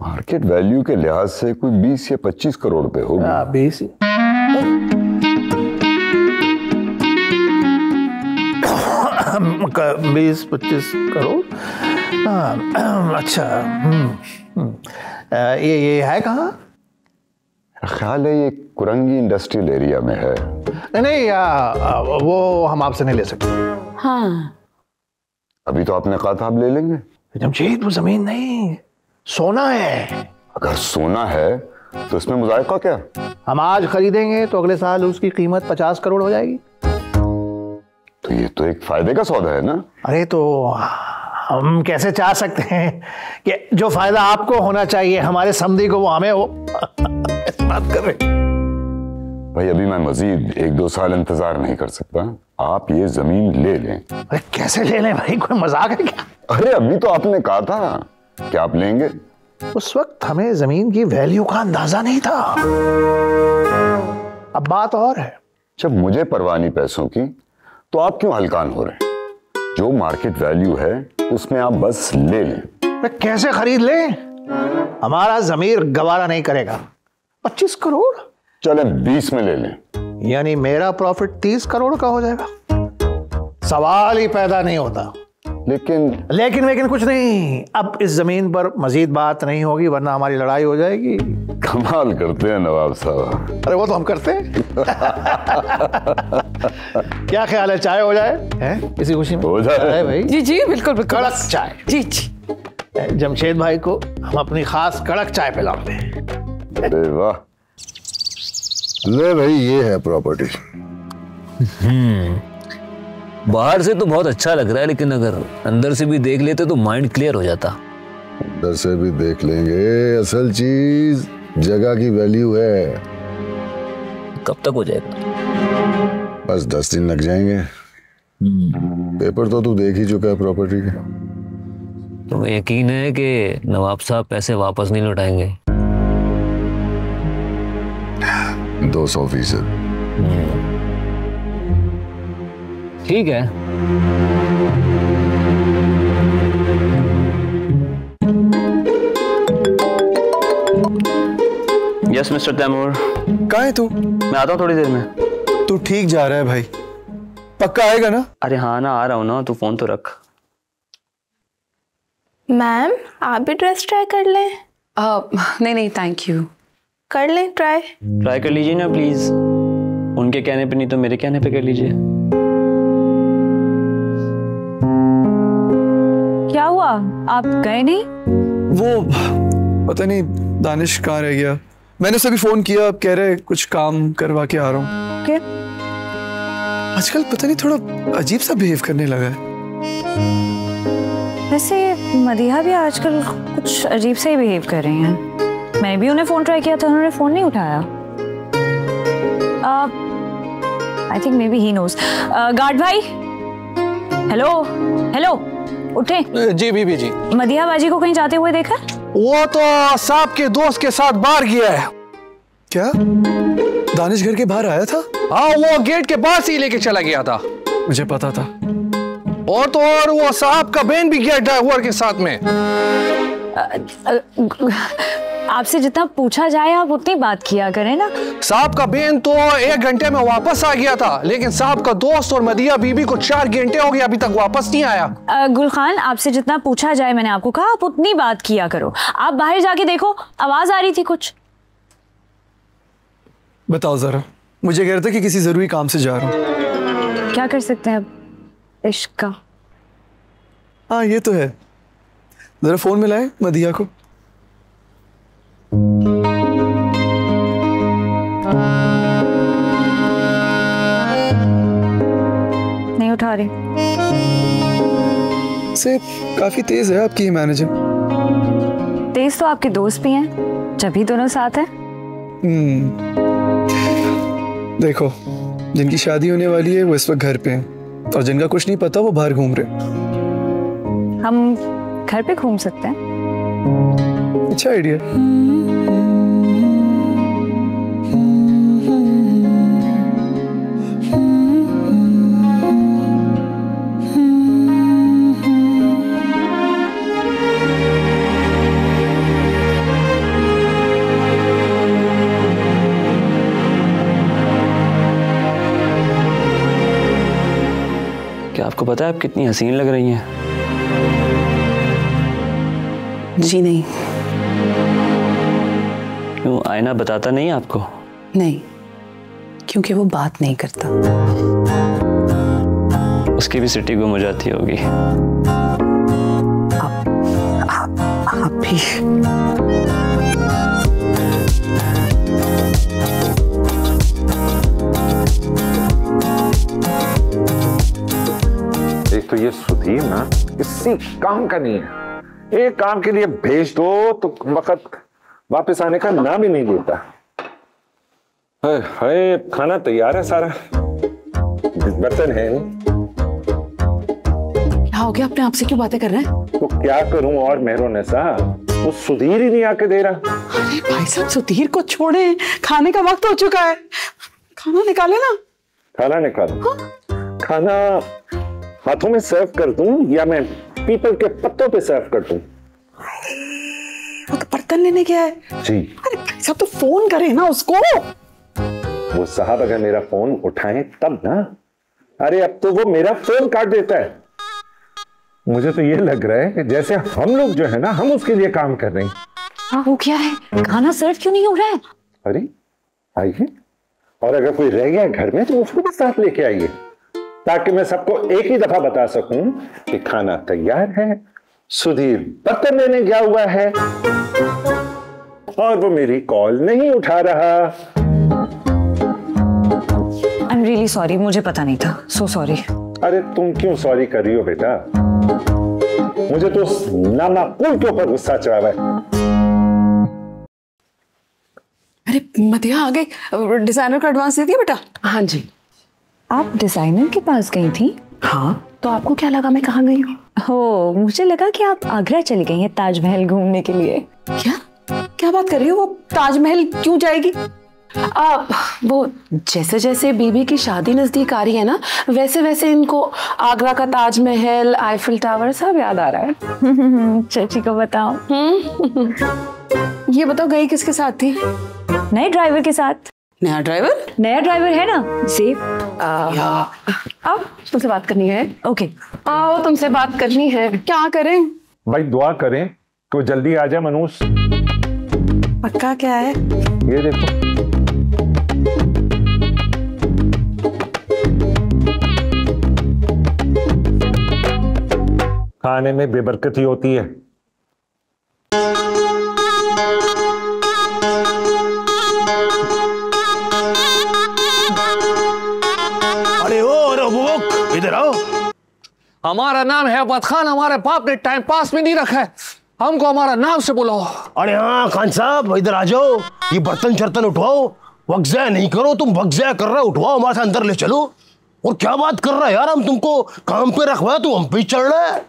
Market value के लिहाज से कोई 20 या 25 करोड़ रुपए होगी। 20 20-25 करोड़। अच्छा। ये है कहाँ? ख्याल है ये कुरंगी इंडस्ट्रियल एरिया में है। नहीं, वो हम आपसे नहीं ले सकते। हाँ, अभी तो आपने कहा था आप ले लेंगे। जमशेद वो जमीन नहीं, सोना है। अगर सोना है तो इसमें मुज़ायका क्या? हम आज खरीदेंगे तो अगले साल उसकी कीमत 50 करोड़ हो जाएगी। तो ये तो एक फायदे का सौदा है ना। अरे तो हम कैसे चाह सकते हैं कि जो फायदा आपको होना चाहिए हमारे समधी को वो हमें हो। ऐसी बात कर रहे भाई, अभी मैं मजीद 1-2 साल इंतजार नहीं कर सकता। आप ये जमीन ले लें। अरे कैसे ले लें भाई, कोई मजाक है क्या? अरे अभी तो आपने कहा था कि आप लेंगे। उस वक्त हमें जमीन की वैल्यू का अंदाजा नहीं था। अब बात और है। जब मुझे परवाह नहीं पैसों की तो आप क्यों हलकान हो रहे हैं? जो मार्केट वैल्यू है उसमें आप बस ले लें। अरे कैसे खरीद लें? हमारा जमीर गवारा नहीं करेगा। 25 करोड़? चले 20 में ले लें। यानी मेरा प्रॉफिट 30 करोड़ का हो जाएगा। सवाल ही पैदा नहीं होता। लेकिन कुछ नहीं। अब इस जमीन पर मजीद बात नहीं होगी वरना हमारी लड़ाई हो जाएगी। कमाल करते हैं नवाब साहब। अरे वो तो हम करते हैं। क्या ख्याल है, चाय हो जाए? हैं? इसी खुशी में हो जाए भाई। जी जी बिल्कुल बिल्कुल। कड़क चाय। जी जी। जमशेद भाई को हम अपनी खास कड़क चाय पिलाते हैं। अरे वाह। ले भाई, ये है प्रॉपर्टी। बाहर से तो बहुत अच्छा लग रहा है, लेकिन अगर अंदर से भी देख लेते तो माइंड क्लियर हो जाता। अंदर से भी देख लेंगे। असल चीज जगह की वैल्यू है। कब तक हो जाएगा? बस 10 दिन लग जाएंगे। पेपर तो तू देख ही चुका है प्रॉपर्टी के। तुम्हें यकीन है कि नवाब साहब पैसे वापस नहीं लौटाएंगे? 200%। ठीक है। Yes mister Taimur. कहाँ है तू? मैं आता हूँ थोड़ी देर में। तू ठीक जा रहा है भाई? पक्का आएगा ना? अरे हाँ ना, आ रहा हूँ ना। तू फोन तो रख। मैम आप भी ड्रेस ट्राई कर लें। नहीं नहीं थैंक यू। कर लें ट्राई। ट्राई कर लीजिए ना प्लीज। उनके कहने पे नहीं तो मेरे कहने पे कर लीजिए। क्या हुआ, आप गए नहीं? वो पता नहीं दानिश कहाँ रह गया। मैंने उसे भी फोन किया, अब कह रहे कुछ काम करवा के आ रहा हूँ। क्या? आजकल पता नहीं थोड़ा अजीब सा बिहेव करने लगा है। वैसे मदीहा भी आजकल कुछ अजीब से ही बिहेव कर रही हैं। मैं भी उन्हें फोन ट्राई किया था, उन्होंने फोन नहीं उठाया। I think may be he knows. Guard भाई, हेलो हेलो, उठे। जी बीबी जी। मदीहा बाजी को कहीं जाते हुए देखा? वो तो साहब के दोस्त के साथ बाहर गया है। क्या दानिश घर के बाहर आया था? हाँ, वो गेट के पास ही लेके चला गया था। मुझे पता था। और तो और वो साहब का बहन भी गया ड्राइवर के साथ में। आपसे जितना पूछा जाए आप उतनी बात किया करें ना। साहब का बहन तो 1 घंटे में वापस आ गया था, लेकिन साहब का दोस्त और मदिया बीबी को 4 घंटे हो गए, अभी तक वापस नहीं आया। गुल खान, आपसे जितना पूछा जाए मैंने आपको कहा आप उतनी बात किया करो। आप बाहर जाके देखो, आवाज आ रही थी कुछ। बताओ जरा। मुझे कह रहा था कि किसी जरूरी काम से जा रहा हूँ। क्या कर सकते हैं अब इश्क का। हाँ ये तो है। जरा फोन मिलाए मदिया को। नहीं उठा रही। से काफी तेज है आपकी मैनेजर। तेज तो आपके दोस्त भी हैं, जब भी दोनों साथ हैं। देखो, जिनकी शादी होने वाली है वो इस वक्त घर पे हैं, और जिनका कुछ नहीं पता वो बाहर घूम रहे। हम घर पे घूम सकते हैं। अच्छा आइडिया। आपको पता है आप कितनी हसीन लग रही हैं। जी नहीं। क्यों, आईना बताता नहीं आपको? नहीं, क्योंकि वो बात नहीं करता। उसकी भी सिटी गुम हो जाती होगी। आप भी। एक तो ये सुधीर ना किसी काम का नहीं है। एक काम के लिए भेज दो तो वक्त वापस आने का नाम ही नहीं लेता। हाय, खाना तैयार है सारा, बर्तन है नहीं। क्या हो गया, अपने आप से क्यों बातें कर रहे हैं? तो क्या करूं और मेहरोनेसा, वो सुधीर ही नहीं आके दे रहा। अरे भाई साहब, सुधीर को छोड़े, खाने का वक्त हो चुका है। खाना निकाले ना। खाना निकालो। हाँ? खाना हाथों में सर्व कर दूं या मैं पीपल के पत्तों पे सर्व कर दूं? वो तो बर्तन लेने गया है। जी। अरे भाई साहब, तो फोन करे ना उसको। वो साहब अगर मेरा फोन उठाए तब ना। अरे अब तो वो मेरा फोन काट देता है। मुझे तो ये लग रहा है कि जैसे हम लोग जो है ना, हम उसके लिए काम कर रहे हैं। हाँ, हो क्या है? खाना सर्व क्यों नहीं हो रहा है? अरे आइए, और अगर कोई रह गया घर में तो उसको भी साथ लेके आइए, ताकि मैं सबको एक ही दफा बता सकूं कि खाना तैयार है, सुधीर बर्तन लेने गया हुआ है और वो मेरी कॉल नहीं उठा रहा। I'm really sorry, मुझे पता नहीं था। So sorry। अरे तुम क्यों सॉरी कर रही हो बेटा? मुझे तो नामाकुल के ऊपर गुस्सा चढ़ा हुआ है। अरे मतिया आ गई। डिजाइनर का एडवांस दे दिया बेटा? हाँ जी। आप डिजाइनर के पास गई थी? हाँ, तो आपको क्या लगा मैं कहाँ गई हूँ? हो, मुझे लगा कि आप आगरा चली गई हैं ताजमहल घूमने के लिए। क्या बात कर रही हो? वो ताजमहल क्यों जाएगी? वो जैसे जैसे बीबी की शादी नजदीक आ रही है ना, वैसे वैसे इनको आगरा का ताजमहल, आईफिल टावर सब याद आ रहा है। चाची को बताओ। ये बताओ, गई किसके साथ थी? नए ड्राइवर के साथ। नया ड्राइवर? नया ड्राइवर है ना, सेफ। अब तुमसे बात करनी है। ओके, आओ, तुमसे बात करनी है। क्या करें? भाई दुआ करें कि वो जल्दी आ जाए। मनूस, पक्का क्या है? ये देखो। खाने में बेबरकती होती है। अरे ओ रबुक, इधर आओ। हमारा नाम है अहमद खान, हमारे बाप ने टाइम पास में नहीं रखा है, हमको हमारा नाम से बुलाओ। अरे हाँ खान साहब, इधर आ जाओ। ये बर्तन चर्तन उठवाओ, वक्त ज़ाया नहीं करो। तुम वक्त ज़ाया कर रहे हो, उठवाओ, हमारे साथ अंदर ले चलो। और क्या बात कर रहा है यार, हम तुमको काम पे रखवाया, तुम हम पे चढ़ रहे हैं।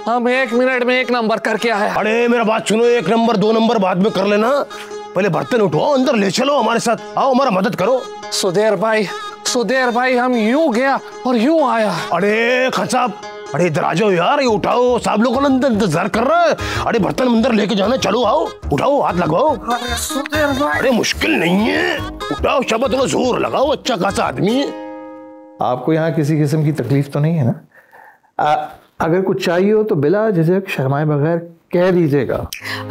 हम 1 मिनट में 1 नंबर करके आए। अरे मेरा बात सुनो, 1 नंबर 2 नंबर बाद में कर लेना, पहले बर्तन उठवाओ, अंदर ले चलो, हमारे साथ आओ, हमारा मदद करो। सुधीर भाई हम यूं गया और यूं आया। अरे खान साहब, अरे इधर आ जाओ यार, ये उठाओ, साहब लोगों ने अंदर इंतजार कर रहा है। अरे बर्तन अंदर लेके जाना, चलो आओ, उठाओ, हाथ लगाओ। अरे मुश्किल नहीं है, उठाओ, शब्द थोड़ा जोर लगाओ, अच्छा खासा आदमी है। आपको यहाँ किसी किस्म की तकलीफ तो नहीं है ना? अगर कुछ चाहिए हो तो बिला झिझक शर्माए बगैर कह दीजिएगा।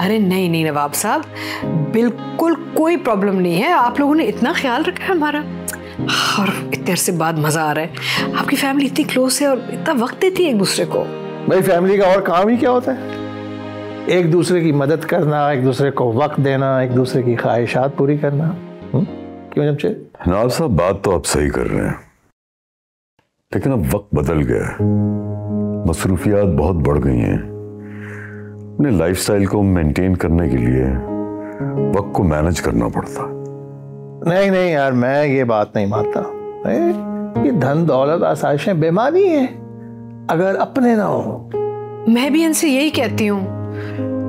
अरे नहीं नवाब साहब, बिल्कुल कोई प्रॉब्लम नहीं है। आप लोगों ने इतना ख्याल रखा है हमारा, और इतने अरसे बाद मजा आ रहा है। आपकी फैमिली इतनी क्लोज है और इतना वक्त देती है एक दूसरे को। भाई फैमिली का और काम ही क्या होता है? एक दूसरे की मदद करना, एक दूसरे को वक्त देना, एक दूसरे की ख्वाहिशात पूरी करना। क्यों जमशेद? नवाब साहब, बात तो आप सही कर रहे हैं, लेकिन अब वक्त बदल गया है, मसरूफियात बहुत बढ़ गई हैं। अपने लाइफस्टाइल को मेंटेन करने के लिए वक्त को मैनेज करना पड़ता। नहीं यार, मैं ये बात नहीं मानता। ये धन दौलत आसाइशें बेमानी है, अगर अपने ना हो। मैं भी इनसे यही कहती हूँ।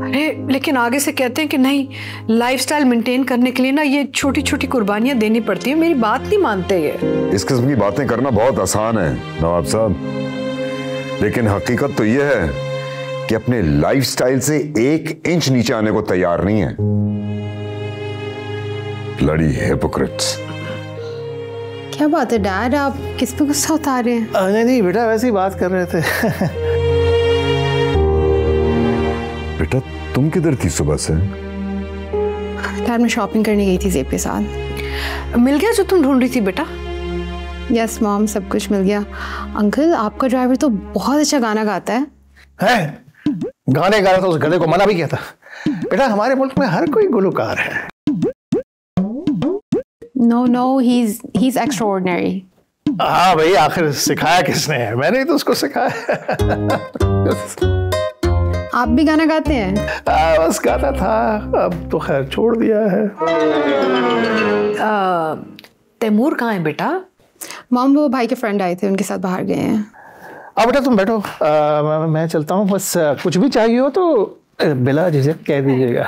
अरे लेकिन आगे से कहते हैं कि नहीं, लाइफस्टाइल मेंटेन करने के लिए ना ये छोटी छोटी कुर्बानियां देनी पड़ती है। मेरी बात नहीं मानते ये। इस किस्म की बातें करना बहुत आसान है नवाब साहब, लेकिन हकीकत तो यह है कि अपने लाइफस्टाइल से 1 इंच नीचे आने को तैयार नहीं है। Bloody hypocrites. क्या बात है डैड, आप किस पे गुस्सा उतार रहे हैं? नहीं बेटा, वैसे ही बात कर रहे थे। बेटा तुम किधर थी सुबह से? डैड मैं शॉपिंग करने गई थी ज़ेब के साथ। मिल गया जो तुम ढूंढ रही थी बेटा? यस मॉम, सब कुछ मिल गया। अंकल आपका ड्राइवर तो बहुत अच्छा गाना गाता है। गाने गा रहा था, उस गधे को मना भी किया था। बेटा हमारे मुल्क में हर कोई गुलकार है। No he's extraordinary। हाँ भाई, आखिर सिखाया किसने है? मैंने ही तो उसको सिखाया। आप भी गाना गाते हैं? बस गाता था, अब तो खैर छोड़ दिया है। तैमूर कहाँ है बेटा? मॉम वो भाई के फ्रेंड आए थे, उनके साथ बाहर गए हैं। अब बेटा तुम बैठो, मैं चलता हूँ। बस कुछ भी चाहिए हो तो बिला झिझक कह दीजिएगा।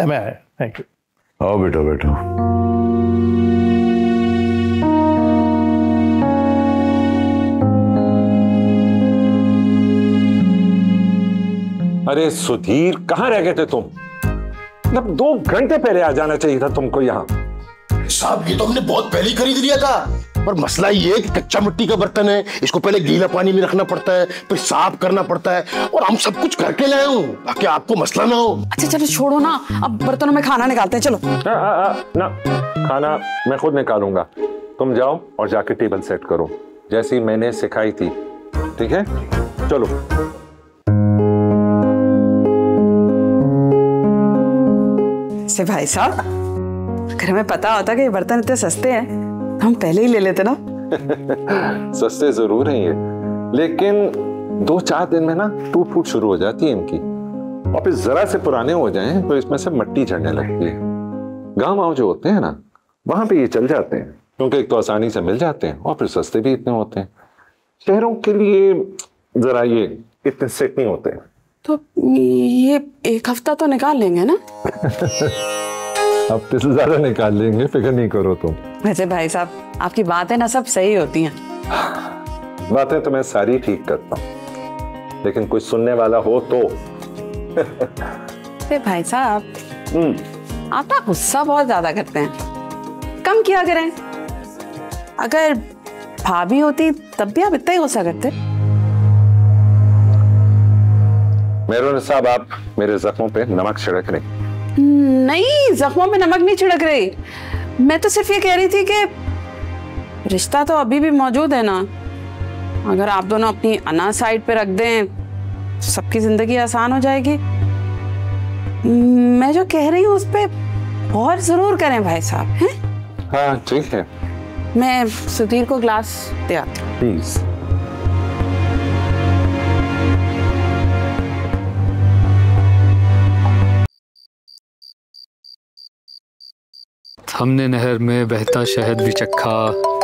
मैं थैंक यू। आओ बेटा बैठो। अरे सुधीर, कहाँ रह गए थे तुम? मतलब 2 घंटे पहले आ जाना चाहिए था तुमको यहाँ। साहब ये तो हमने बहुत पहले ही खरीद लिया था, पर मसला ये है कि कच्चा मिट्टी का बर्तन है, इसको पहले गीला पानी में रखना पड़ता है, फिर साफ करना पड़ता है, और हम सब कुछ करके लाए हूँ ताकि आपको मसला ना हो। अच्छा चलो छोड़ो ना, अब बर्तनों में खाना निकालते हैं, चलो। ना, खाना मैं खुद निकालूंगा। तुम जाओ और जाके टेबल सेट करो जैसी मैंने सिखाई थी, ठीक है? चलो। से भाई साहब, अगर हमें पता होता कि ये बर्तन इतने सस्ते हैं तो हम पहले ही ले लेते ना। सस्ते जरूर हैं ये, लेकिन 2-4 दिन में ना टूट फूट शुरू हो जाती है इनकी, और फिर जरा से पुराने हो जाएं तो इसमें से मिट्टी झड़ने लगती है। गाँव जो होते हैं ना, वहां पे ये चल जाते हैं, क्योंकि एक तो आसानी से मिल जाते हैं और फिर सस्ते भी इतने होते हैं। शहरों के लिए जरा ये इतने सेट नहीं होते। तो ये 1 हफ्ता तो निकाल लेंगे ना? हफ्ते से ज्यादा निकाल लेंगे, फिक्र नहीं करो तुम। वैसे भाई साहब, आपकी बातें ना सब सही होती हैं। बातें तो मैं सारी ठीक करता हूँ, लेकिन कोई सुनने वाला हो तो। भाई साहब, आप ना गुस्सा बहुत ज्यादा करते हैं, कम किया करें। अगर भाभी होती तब भी आप इतना ही गुस्सा करते। मेहरून साहब, आप मेरे जख्मों पे नमक छिड़क रहे? नहीं, जख्मों पे नमक नहीं छिड़क रही, मैं तो सिर्फ ये कह रही थी कि रिश्ता तो अभी भी मौजूद है ना। अगर आप दोनों अपनी अना साइड पे रख दें, सबकी जिंदगी आसान हो जाएगी। मैं जो कह रही हूँ उस पे गौर जरूर करें भाई साहब, हैं? हाँ ठीक है। मैं सुधीर को ग्लास दे आती हूँ। प्लीज। हमने नहर में बहता शहद भी चखा,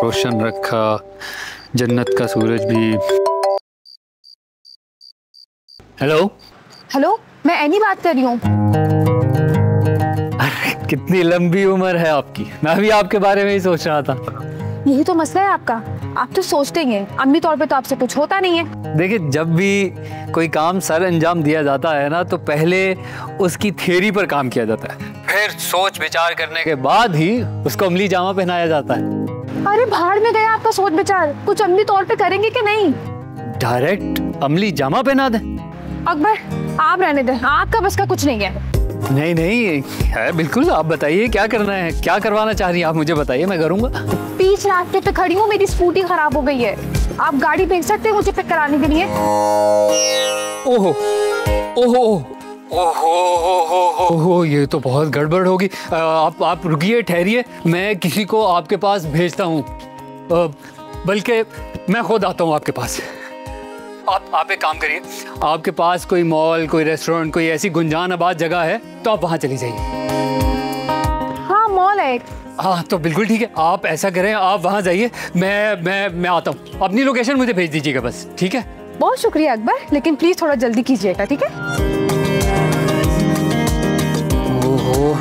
रोशन रखा जन्नत का सूरज भी। हेलो, मैं एनी बात कर रही हूँ। अरे कितनी लंबी उम्र है आपकी, मैं भी आपके बारे में ही सोच रहा था। यही तो मसला है आपका, आप तो सोचते ही हैं, अम्मी तौर पे तो आपसे कुछ होता नहीं है। देखिए, जब भी कोई काम सर अंजाम दिया जाता है ना, तो पहले उसकी थियरी पर काम किया जाता है, फिर सोच विचार करने के बाद ही उसको अमली जामा पहनाया जाता है। अरे भाड़ में गया आपका सोच विचार, कुछ अमली तौर पे करेंगे कि नहीं? डायरेक्ट अमली जामा पहना दे? अकबर आप रहने दें, आपका बस का कुछ नहीं है। नहीं नहीं है, बिल्कुल। आप बताइए क्या करना है, क्या करवाना चाह रही हैं आप, मुझे बताइए, मैं करूंगा। बीच रास्ते पे खड़ी हूँ, मेरी स्कूटी खराब हो गई है, आप गाड़ी भेज सकते हैं मुझे पिक कराने के लिए? ओहो ओहो ओहो ओहो, ये तो बहुत गड़बड़ होगी। आप रुकिए, ठहरिए, मैं किसी को आपके पास भेजता हूँ, बल्कि मैं खुद आता हूँ आपके पास। आप एक काम करिए, आपके पास कोई मॉल, कोई रेस्टोरेंट, कोई ऐसी गुंजान आबाद जगह है तो आप वहाँ चली जाइए। हाँ मॉल है। हाँ तो बिल्कुल ठीक है, आप ऐसा करें, आप वहाँ जाइए, मैं आता हूँ। अपनी लोकेशन मुझे भेज दीजिएगा बस, ठीक है? बहुत शुक्रिया अकबर, लेकिन प्लीज थोड़ा जल्दी कीजिएगा, ठीक है? ओहो,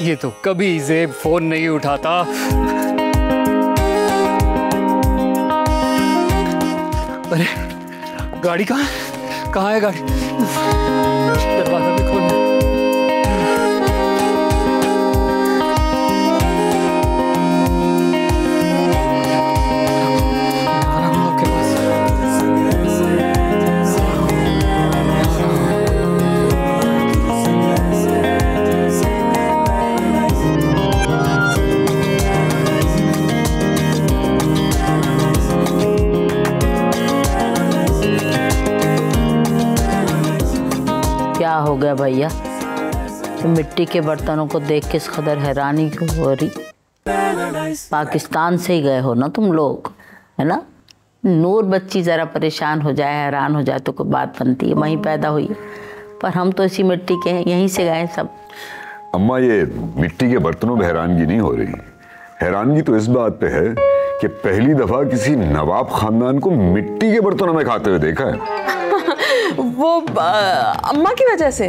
ये तो कभी ज़ेब फोन नहीं उठाता। अरे गाड़ी कहाँ है गाड़ी? दरवाजा भी खोलना। क्या हो गया भैया? मिट्टी के बर्तनों को देख के इस कदर हैरानी क्यों हो रही? पाकिस्तान से ही गए हो ना तुम लोग, है ना? नूर बच्ची जरा परेशान हो जाए, हैरान हो जाए तो कोई बात बनती है, वहीं पैदा हुई है, पर हम तो इसी मिट्टी के हैं, यहीं से गए सब। अम्मा, ये मिट्टी के बर्तनों में हैरानगी नहीं हो रही। हैरानगी तो इस बात पे है कि पहली दफा किसी नवाब खानदान को मिट्टी के बर्तनों में खाते हुए देखा है। वो अम्मा की वजह से।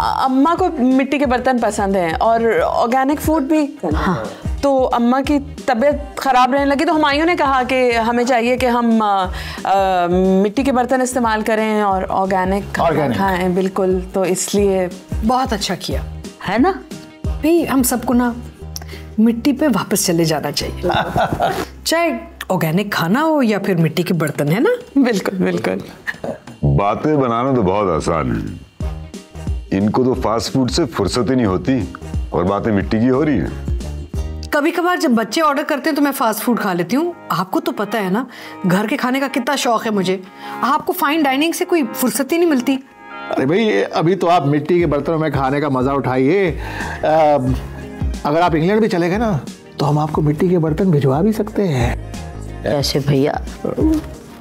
अम्मा को मिट्टी के बर्तन पसंद हैं और ऑर्गेनिक फूड भी। हाँ। तो अम्मा की तबीयत खराब रहने लगी तो हुमायूं ने कहा कि हमें चाहिए कि हम मिट्टी के बर्तन इस्तेमाल करें और ऑर्गेनिक खाएं। बिल्कुल, तो इसलिए बहुत अच्छा किया है ना भाई। हम सबको ना मिट्टी पे वापस चले जाना चाहिए, चाहे ऑर्गेनिक खाना हो या फिर मिट्टी के बर्तन, है ना? बिल्कुल बिल्कुल। बातें बनाना तो बहुत आसान है, इनको तो फास्ट फूड से फुर्सत ही नहीं होती और बातें मिट्टी की हो रही है। कभी कभार जब बच्चे ऑर्डर करते हैं तो मैं फास्ट फूड खा लेती हूँ। आपको तो पता है ना घर के खाने का कितना शौक है मुझे। आपको फाइन डाइनिंग से कोई फुर्सत ही नहीं मिलती। अरे भाई, अभी तो आप मिट्टी के बर्तनों में खाने का मजा उठाइए। अगर आप इंग्लैंड भी चले गए ना तो हम आपको मिट्टी के बर्तन भिजवा भी सकते हैं। कैसे भैया?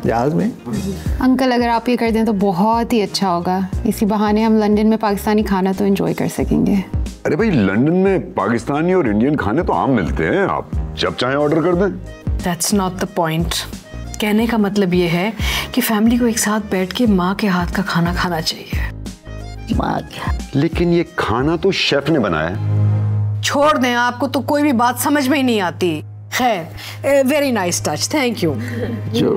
जहाज में। अंकल, अगर आप ये कर दें तो बहुत ही अच्छा होगा। इसी बहाने हम लंदन में पाकिस्तानी खाना तो एंजॉय कर सकेंगे। अरे भाई, लंदन में पाकिस्तानी और इंडियन खाने तो आम मिलते हैं, आप जब चाहें ऑर्डर कर दें। That's not the point. कहने का मतलब ये है कि फैमिली को एक साथ बैठ के माँ के हाथ का खाना खाना चाहिए। माँ क्या? लेकिन ये खाना तो शेफ ने बनाया। छोड़ दें, आपको तो कोई भी बात समझ में ही नहीं आती। खैर, very nice touch, thank you. जो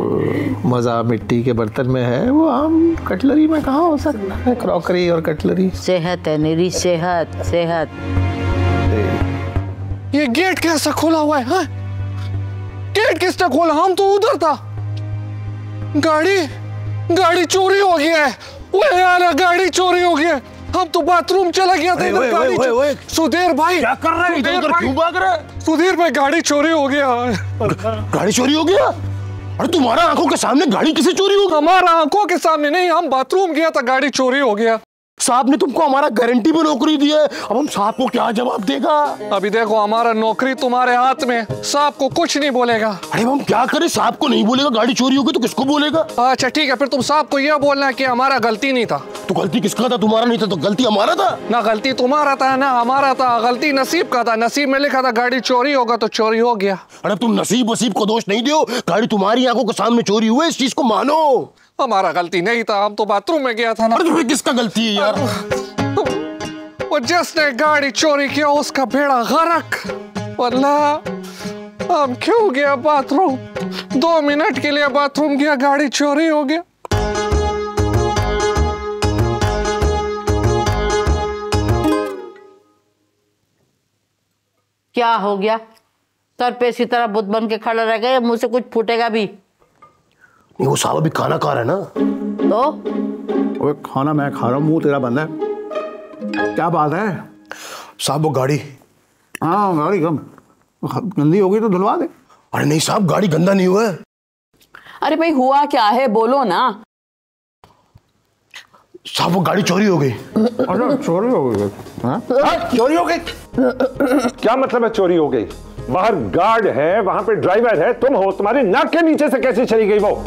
मजा मिट्टी के बर्तन में है वो आम कटलरी में कहाँ हो सकता है? क्रॉकरी और कटलरी। सेहत है मेरी, सेहत सेहत। ये गेट कैसा खोला हुआ है? हाँ? गेट किसने खोला? हम तो उधर था। गाड़ी चोरी हो गया है। ओए यार, गाड़ी चोरी हो गया। हम तो बाथरूम चला गया था। सुधीर भाई क्या कर रहे हैं? इधर क्यों भाग रहे हैं? सुधीर भाई, गाड़ी चोरी हो गया। गाड़ी चोरी हो गया? अरे तुम्हारा आंखों के सामने गाड़ी किसे चोरी हो गई? हमारा आंखों के सामने नहीं, हम बाथरूम गया था, गाड़ी चोरी हो गया। साहब ने तुमको हमारा गारंटी पे नौकरी दी है, अब हम साहब को क्या जवाब देगा? अभी देखो, हमारा नौकरी तुम्हारे हाथ में, साहब को कुछ नहीं बोलेगा। अरे हम क्या करें? साहब को नहीं बोलेगा, गाड़ी चोरी होगी तो किसको बोलेगा? अच्छा ठीक है, फिर तुम साहब को यह बोलना है कि हमारा गलती नहीं था। तो गलती किसका था? तुम्हारा नहीं था तो गलती हमारा था? ना गलती तुम्हारा था ना हमारा था, गलती नसीब का था। नसीब में लिखा था गाड़ी चोरी होगा तो चोरी हो गया। अरे तुम नसीब वसीब को दोष नहीं दो, गाड़ी तुम्हारी आंखों के सामने चोरी हुई, इस चीज को मानो। हमारा गलती नहीं था, हम तो बाथरूम में गया था ना। अरे तुम्हें किसका गलती है यार? वो जिसने गाड़ी चोरी किया उसका बेड़ा गर्क। वरना हम क्यों गया बाथरूम? 2 मिनट के लिए बाथरूम गया, गाड़ी चोरी हो गया। क्या हो गया? सर पे इसी तरह बुत बन के खड़ा रह गए, मुंह से कुछ फूटेगा भी? नहीं, वो साहब अभी खाना खा रहा है ना। तो वो खाना मैं खा रहा हूँ, मुंह तेरा बंद है। क्या बात है साहब? वो गाड़ी, हाँ गाड़ी कम गंदी हो गई तो धुलवा दे। अरे नहीं साहब, गाड़ी गंदा नहीं हुआ है। अरे भाई, हुआ क्या है? बोलो ना साहब। वो गाड़ी चोरी हो गई। अरे चोरी हो गई? हाँ? चोरी हो गई? क्या मतलब है चोरी हो गई? बाहर गार्ड है, वहां पे ड्राइवर है, तुम हो, तुम्हारी नाक के नीचे से कैसे चली गई वो?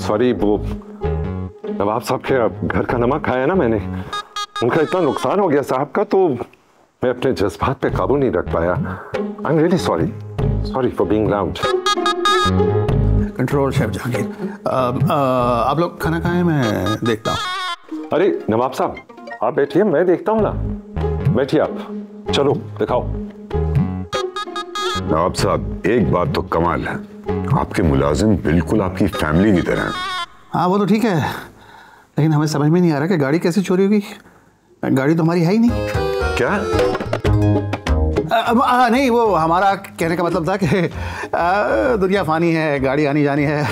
सॉरी, वो नवाब साहब के घर का नमक खाया ना मैंने, उनका इतना नुकसान हो गया साहब का, तो मैं अपने जज्बात पे काबू नहीं रख पाया। I am really sorry for being loud. Control chef Jahangir. आप लोग खाना खाएं, मैं देखता हूँ। अरे नवाब साहब, आप बैठिए, मैं देखता हूँ ना। बैठिए आप, चलो दिखाओ। नवाब साहब, एक बात तो कमाल है, आपके मुलाजिम बिल्कुल आपकी फैमिली की तरह हैं। हाँ वो तो ठीक है, लेकिन हमें समझ में नहीं आ रहा कि गाड़ी कैसे चोरी होगी। गाड़ी तो हमारी है ही नहीं। क्या? नहीं, वो हमारा कहने का मतलब था कि दुनिया फानी है, गाड़ी आनी जानी है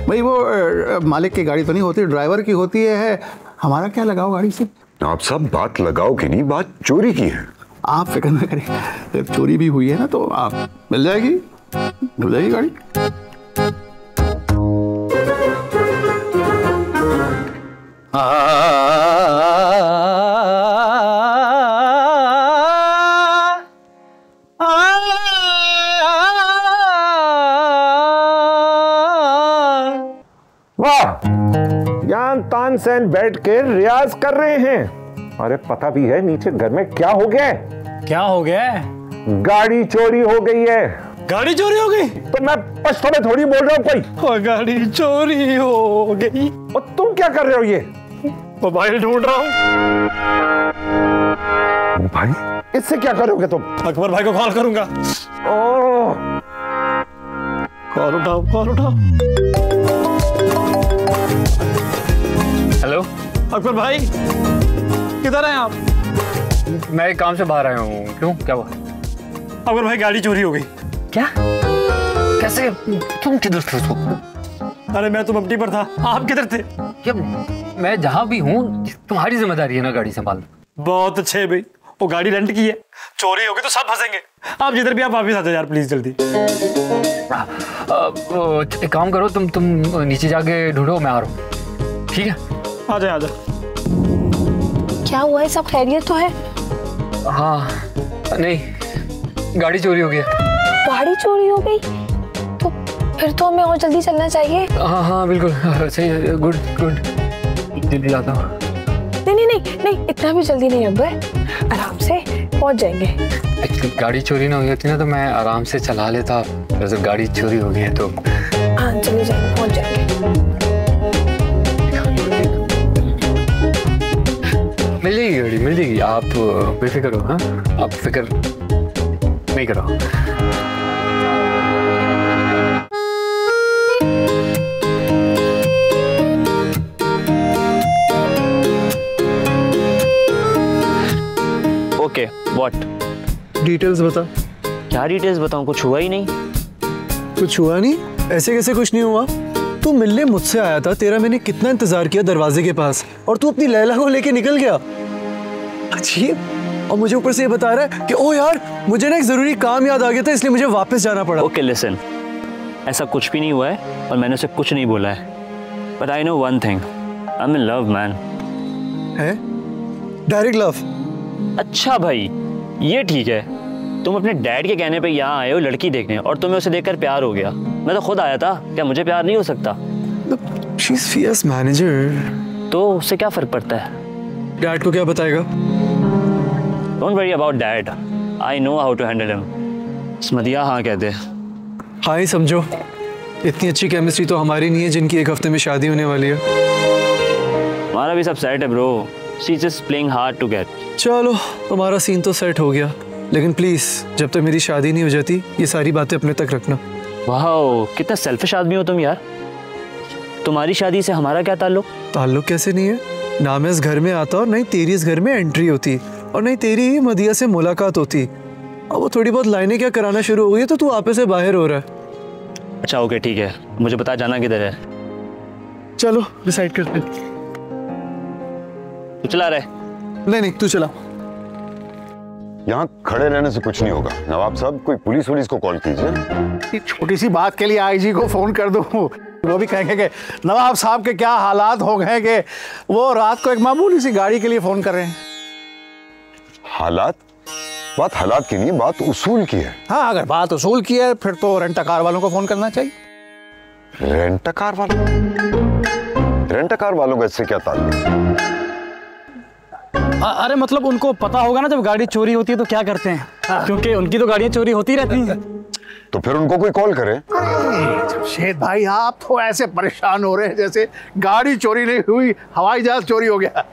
भाई। वो मालिक की गाड़ी तो नहीं होती, ड्राइवर की होती है। हमारा क्या लगाओ गाड़ी से? आप सब बात लगाओ कि नहीं, बात चोरी की है। आप फिक्र न करें, अगर चोरी भी हुई है ना तो आप मिल जाएगी गाड़ी। वाह, ज्ञान तान सेन बैठ के रियाज कर रहे हैं। अरे पता भी है नीचे घर में क्या हो गया है? क्या हो गया है? गाड़ी चोरी हो गई है। गाड़ी चोरी हो गई? तो मैं पछता में थोड़ी बोल रहा हूँ कोई। गाड़ी चोरी हो गई। और तुम क्या कर रहे हो? ये मोबाइल ढूंढ रहा हूँ। भाई, इससे क्या करोगे तुम? अकबर भाई को कॉल करूंगा। कॉल उठाओ, कॉल उठाओ। हेलो अकबर भाई, किधर हैं आप? मैं एक काम से बाहर आया हूँ। क्यों, क्या हुआ? अकबर भाई, गाड़ी चोरी हो गई। क्या? कैसे? तुम किधर थे? अरे मैं तो मपटी पर था, आप किधर थे? मैं जहाँ भी हूँ, तुम्हारी जिम्मेदारी है ना गाड़ी संभालना। बहुत अच्छे भाई, वो गाड़ी रेंट की है, चोरी होगी तो सब फंसेंगे। आप जिधर भी आप वापिस आ जाओ यार, प्लीज जल्दी। एक काम करो, तुम नीचे जाके ढूंढो, मैं आ रहा हूँ। ठीक है, आ जाए, आ जाए। क्या हुआ है? सब खैरियत तो है? हाँ, नहीं, गाड़ी चोरी हो गई। गाड़ी चोरी हो गई? तो फिर तो हमें और जल्दी चलना चाहिए। हाँ हाँ बिल्कुल सही है। गुड गुड, जल्दी जाता हूँ। नहीं, इतना भी जल्दी नहीं अकबर, आराम से पहुंच जाएंगे। गाड़ी चोरी ना हुई होती ना तो मैं आराम से चला लेता। जब गाड़ी चोरी हो गई है तो हाँ चले जाएंगे, पहुंच जाएंगे। मिल जाएगी गाड़ी, मिल जाएगी। आप बेफिक्र हो। हाँ, आप फिक्र नहीं करो। Okay, what? डिटेल्स बता। क्या डिटेल्स बताऊं? कुछ हुआ ही नहीं। कुछ हुआ नहीं? ऐसे कैसे कुछ नहीं हुआ? तू मिलने मुझसे आया था, तेरा मैंने कितना इंतजार किया दरवाजे के पास, और तू अपनी लैला को लेके निकल गया। अजीब। और मुझे ऊपर से ये बता रहा है कि ओ यार, मुझे ना एक जरूरी काम याद आ गया था, इसलिए मुझे वापस जाना पड़ा। ओके लिसन, ऐसा कुछ भी नहीं हुआ है और मैंने उसे कुछ नहीं बोला है। But I know one thing, I am in love man. है? Direct love? अच्छा भाई, ये ठीक है। तुम अपने डैड के कहने पे यहाँ आए हो लड़की देखने, और तुम्हें उसे देखकर प्यार हो गया। मैं तो खुद आया था, क्या मुझे प्यार नहीं हो सकता? She's fierce manager। तो उससे क्या फर्क पड़ता है? डैड को क्या बताएगा? Don't worry about dad. I know how to handle him. स्मदिया हाँ कहते। हाँ ही समझो। इतनी अच्छी केमिस्ट्री तो हमारी नहीं है जिनकी एक हफ्ते में शादी होने वाली है। हमारा भी सब सेट है bro. She's just playing hard to get. चलो, तुम्हारा सीन तो सेट हो गया, लेकिन प्लीज जब तक मेरी शादी नहीं हो जाती ये सारी बातें अपने तक रखना। वाह, कितना सेल्फिश आदमी हो तुम यार। तुम्हारी शादी से हमारा क्या ताल्लुक? ताल्लुक कैसे नहीं है? ना मैं इस घर में आता और नहीं तेरी इस घर में एंट्री होती, और नहीं तेरी ही मदिया से मुलाकात होती। और वो थोड़ी बहुत लाइनें क्या कराना शुरू हो गई तो तू आपे से बाहर हो रहा है। अच्छा ओके ठीक है, मुझे बता जाना किधर है। चलो डिसाइड करते। तू चला रहे? नहीं तू चला। यहाँ खड़े रहने से कुछ नहीं होगा। नवाब साहब, कोई पुलिस को कॉल कीजिए। छोटी सी बात के लिए आईजी को फोन कर दूं, वो भी कहेंगे कि नवाब साहब के क्या हालात हो गए कि वो रात को एक मामूली सी गाड़ी के लिए फोन कर रहे हैं। हालात? बात हालात की नहीं, बात उसूल की है। हाँ, अगर बात उसूल की है फिर तो रेंट कार वालों को फोन करना चाहिए। रेंट कार वालों? रेंट कार वालों का इससे क्या ताल्लुक? अरे मतलब उनको पता होगा ना जब गाड़ी चोरी होती है तो क्या करते हैं, क्योंकि उनकी तो गाड़ियां चोरी होती रहती हैं। तो फिर उनको कोई कॉल करे। शेद भाई, आप तो ऐसे परेशान हो रहे हैं जैसे गाड़ी चोरी नहीं हुई, हवाई जहाज चोरी हो गया।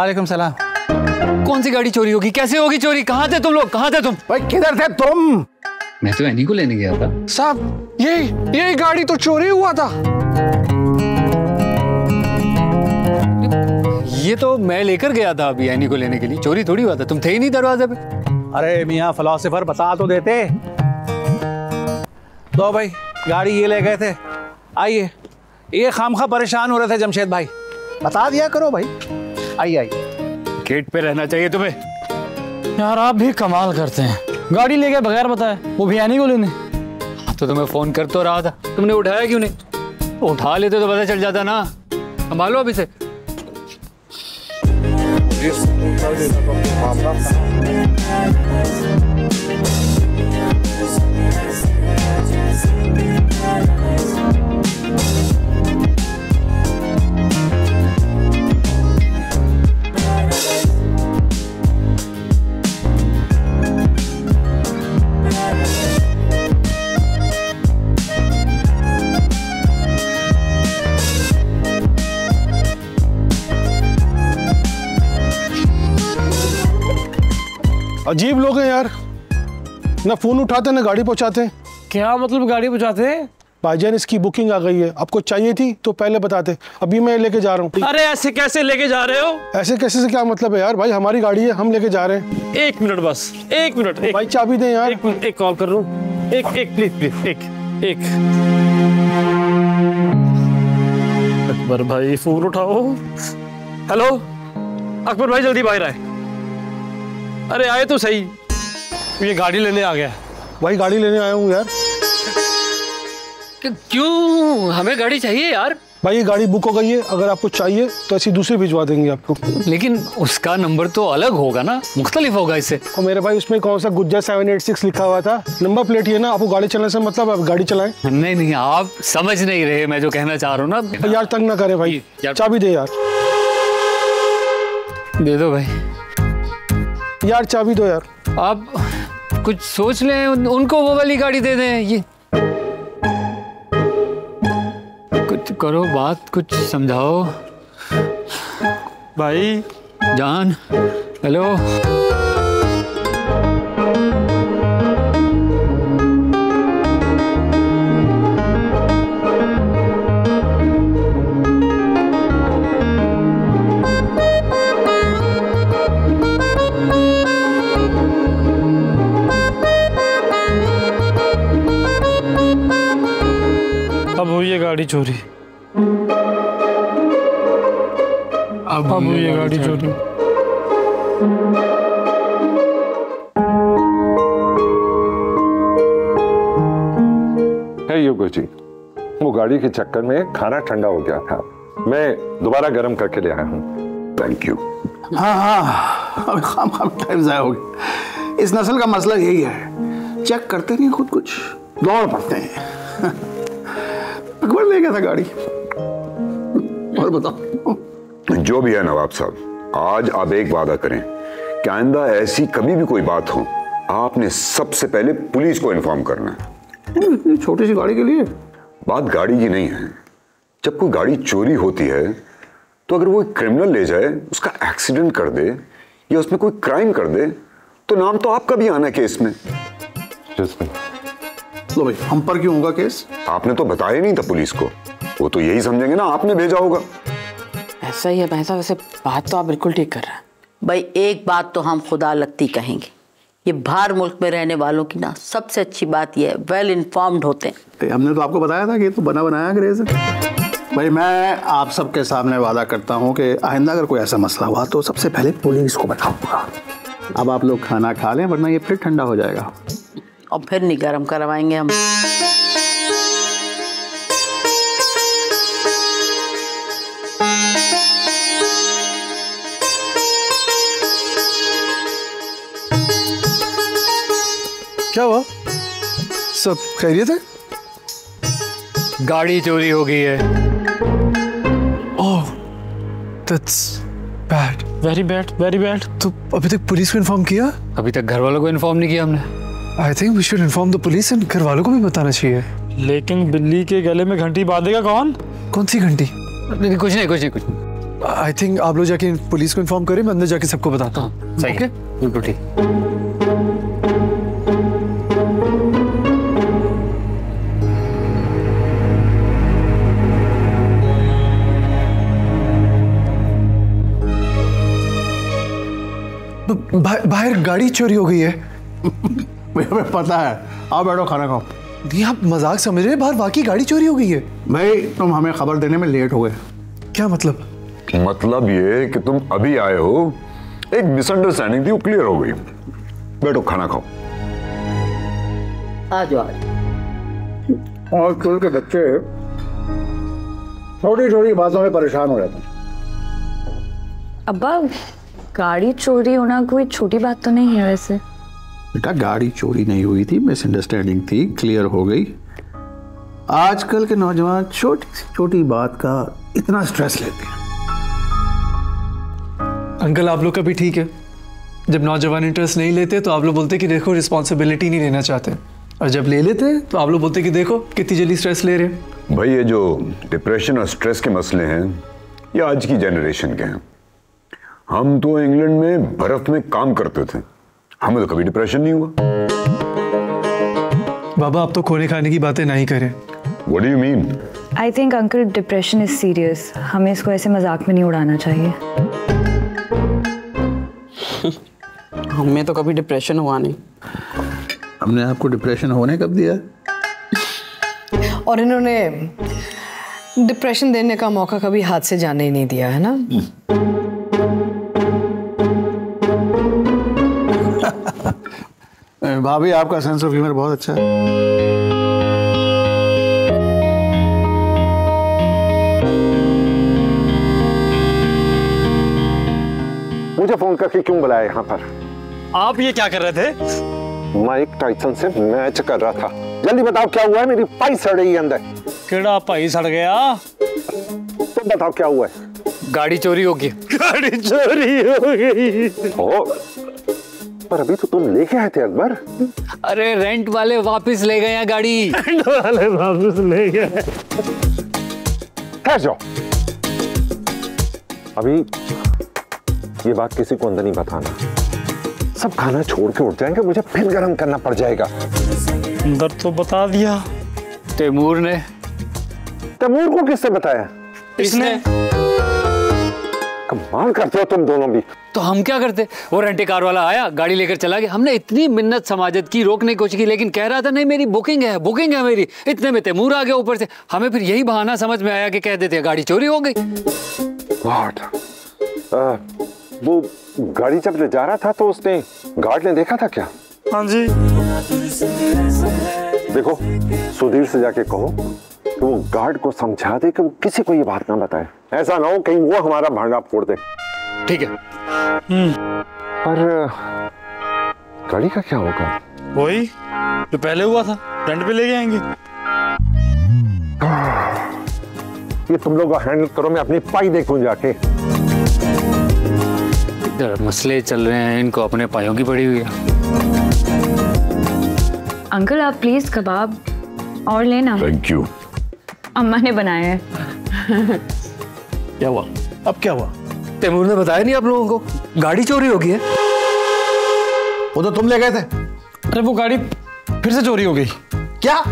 वालेकुम सलाम। कौन सी गाड़ी चोरी होगी? कैसे होगी चोरी? कहाँ थे तुम लोग? कहाँ थे तुम? भाई किधर थे तुम? मैं तो एनी को लेने गया था साहब। यही गाड़ी तो चोरी हुआ था। ये तो मैं लेकर गया था अभी एनी को लेने के लिए। चोरी थोड़ी हुआ था, तुम थे ही नहीं दरवाजे पे। अरे मियाँ फिलोसोफर बता तो देते। दो भाई गाड़ी ये ले गए थे। आइए, ये खामखा परेशान हो रहे थे जमशेद भाई, बता दिया करो भाई। आइए आइए। गेट पे रहना चाहिए तुम्हें। यार आप भी कमाल करते हैं, गाड़ी ले गए बगैर बताए, वो भी एनी को लेने। तो तुम्हें फोन कर तो रहा था, तुमने उठाया क्यों नहीं? उठा लेते तो पता चल जाता ना। संभालो अभी से। अजीब लोग हैं यार, ना फोन उठाते ना गाड़ी पहुंचाते। क्या मतलब गाड़ी पहुंचाते हैं? भाईजान इसकी बुकिंग आ गई है, आपको चाहिए थी तो पहले बताते, अभी मैं लेके जा रहा हूँ। अरे ऐसे कैसे लेके जा रहे हो? ऐसे कैसे से क्या मतलब है यार? भाई हमारी गाड़ी है, हम लेके जा रहे हैं। 1 मिनट बस, 1 मिनट। भाई चाबी दें यार। एक कॉल कर लूँ। एक प्लीज एक। अकबर भाई फोन उठाओ। हेलो अकबर भाई, जल्दी बाहर आए। अरे आए तो सही, ये गाड़ी लेने आ गया। भाई गाड़ी लेने आया हूँ यार। क्यों? हमें गाड़ी चाहिए यार। भाई ये गाड़ी बुक हो गई है, अगर आपको चाहिए तो ऐसी दूसरी भिजवा देंगे आपको। लेकिन उसका नंबर तो अलग होगा ना, मुख्तलिफ होगा इससे। और मेरे भाई उसमें कौन सा गुज्जा 786 लिखा हुआ था, नंबर प्लेट ही है ना। आपको गाड़ी चलाने से मतलब आप गाड़ी चलाएं। नहीं आप समझ नहीं रहे मैं जो कहना चाह रहा हूँ ना। यार तंग ना करे भाई, चाबी दे यार। दे दो भाई यार, चाबी दो यार। आप कुछ सोच लें, उनको वो वाली गाड़ी दे दें। ये कुछ करो, बात कुछ समझाओ भाई। जान हेलो। अब हुई है गाड़ी चोरी, अब हुई है गाड़ी चोरी। है योगो जी, वो गाड़ी के चक्कर में खाना ठंडा हो गया था, मैं दोबारा गर्म करके ले आया हूँ। Thank you. हाँ अब खाम टाइम ज़ाया हो गया। इस नस्ल का मसला यही है, चेक करते नहीं खुद, कुछ दौड़ पड़ते हैं। अकबर ले गया था गाड़ी। और बताओ। जो भी है नवाब साहब, आज आप एक वादा करें कि आइंदा ऐसी कभी भी कोई बात हो, आपने सबसे पहले पुलिस को इन्फॉर्म करना है। इतनी छोटी सी गाड़ी के लिए? बात गाड़ी की नहीं है। जब कोई गाड़ी चोरी होती है तो अगर वो एक क्रिमिनल ले जाए, उसका एक्सीडेंट कर दे या उसमें कोई क्राइम कर दे, तो नाम तो आपका भी आना है केस में। लो भाई, हम पर क्यों होगा केस? आपने तो बताया नहीं था पुलिस को, वो तो यही समझेंगे ना आपने भेजा होगा। ऐसा ही है भाई साहब, वैसे बात तो आप बिल्कुल ठीक कर रहे हैं। भाई एक बात तो हम खुदा लगती कहेंगे, ये बाहर मुल्क में रहने वालों की ना सबसे अच्छी बात ये है, वेल इन्फॉर्म्ड होते हैं। हमने तो आपको बताया था कि ये तो बना बनाया अंग्रेज है। भाई मैं आप सबके सामने वादा करता हूँ कि आइंदा अगर कोई ऐसा मसला हुआ तो सबसे पहले पुलिस को बताऊंगा। अब आप लोग खाना खा लें, वरना ये फिर ठंडा हो जाएगा। और फिर नहीं गर्म करवाएंगे हम। क्या हुआ? सब खैरियत है? गाड़ी चोरी हो गई है। Oh, that's bad, very bad, very bad. तो अभी तक पुलिस को इन्फॉर्म किया? अभी तक घर वालों को इन्फॉर्म नहीं किया हमने। I think we should inform the police and घर वालों को भी बताना चाहिए। लेकिन बिल्ली के गले में घंटी बांधेगा कौन? कौन सी घंटी? कुछ नहीं। आई थिंक आप लोग जाके पुलिस को इन्फॉर्म करें, मैं अंदर जाके सबको बताता हूँ। सही है, बिल्कुल ठीक। बाहर गाड़ी चोरी हो गई है। मुझे पता है, आओ बैठो खाना खाओ। नहीं आप मजाक समझ रहे हैं, बाहर वाकई गाड़ी चोरी हो गई है। भाई तुम हमें खबर देने में लेट हो गए। क्या मतलब? मतलब ये कि तुम अभी आए हो, एक मिसअंडरस्टैंडिंग थी वो क्लियर हो गई। बैठो खाना खाओ। आ जाओ। और स्कूल के बच्चे छोटी छोटी बातों में परेशान हो जाते हैं। अब्बा गाड़ी चोरी होना कोई छोटी बात तो नहीं है वैसे। बेटा गाड़ी चोरी नहीं हुई थी, मिसअंडरस्टैंडिंग थी, क्लियर हो गई। आजकल के नौजवान छोटी सी छोटी बात का इतना स्ट्रेस लेते हैं। अंकल आप लोग का भी ठीक है, जब नौजवान इंटरेस्ट नहीं लेते तो आप लोग बोलते कि देखो रिस्पॉन्सिबिलिटी नहीं लेना चाहते, और जब ले लेते तो आप लोग बोलते कि देखो कितनी जल्दी स्ट्रेस ले रहे हैं। भाई ये जो डिप्रेशन और स्ट्रेस के मसले हैं ये आज की जनरेशन के हैं। हम तो इंग्लैंड में बर्फ में काम करते थे, हमें तो कभी डिप्रेशन नहीं हुआ। बाबा आप तो खोने खाने की बातें नहीं करें। What do you mean? I think uncle depression is serious, हमें इसको ऐसे मजाक में नहीं उड़ाना चाहिए। हमें तो कभी डिप्रेशन हुआ नहीं। हमने आपको डिप्रेशन होने कब दिया? और इन्होंने डिप्रेशन देने का मौका कभी हाथ से जाने ही नहीं दिया है ना। भाभी आपका सेंस ऑफ ह्यूमर बहुत अच्छा है। मुझे फोन करके क्यों बुलाया यहाँ पर? आप ये क्या कर रहे थे? माइक टाइसन से मैच कर रहा था। जल्दी बताओ क्या हुआ है? मेरी पाई सड़ रही है अंदर। केड़ा पाई सड़ गया? तुम बताओ क्या हुआ है? गाड़ी चोरी हो गई। गाड़ी चोरी हो गई। ओ, पर अभी तो तुम लेके आए थे अकबर। अरे रेंट वाले वापस ले गए हैं गाड़ी। रेंट वाले वापस ले गए। ठहर जाओ, अभी ये बात किसी को अंदर नहीं बताना। सब खाना छोड़ के उठ जाएंगे, मुझे फिर गर्म करना पड़ जाएगा। अंदर तो बता दिया तैमूर ने। तैमूर को किसने बताया? इसने। कमाल करते हो तुम दोनों भी। तो हम क्या करते? वो रेंटे कार वाला आया, गाड़ी लेकर चला गया। हमने इतनी मिन्नत समाजत की, रोकने की कोशिश की, लेकिन कह रहा था नहीं मेरी बुकिंग है मेरी। इतने में तैमूर आ गया ऊपर से। हमें फिर यही बहाना समझ में आया कि कह देते गाड़ी चोरी हो गई। वो गाड़ी जब ले जा रहा था तो उसने गार्ड ने देखा था क्या? हाँ जी। देखो सुधीर से जाके कहो कि वो गार्ड को समझा दे कि वो किसी को ये बात ना बताए। ऐसा ना हो कहीं वो हमारा भांडा फोड़ दे। ठीक है। पर गाड़ी का क्या होगा? वही जो पहले हुआ था, रेंट पे ले गए आएंगे। ये तुम लोग हैंडल करो, मैं अपनी पाई देखूं जाके। मसले चल रहे हैं, इनको अपने पायों की पड़ी हुई है। अंकल आप प्लीज कबाब और लेना। Thank you. अम्मा ने बनाया है। क्या हुआ? अब क्या हुआ? तैमूर ने बताया नहीं आप लोगों को? गाड़ी चोरी हो गई है। वो तो तुम ले गए थे। अरे वो गाड़ी फिर से चोरी हो गई। क्या?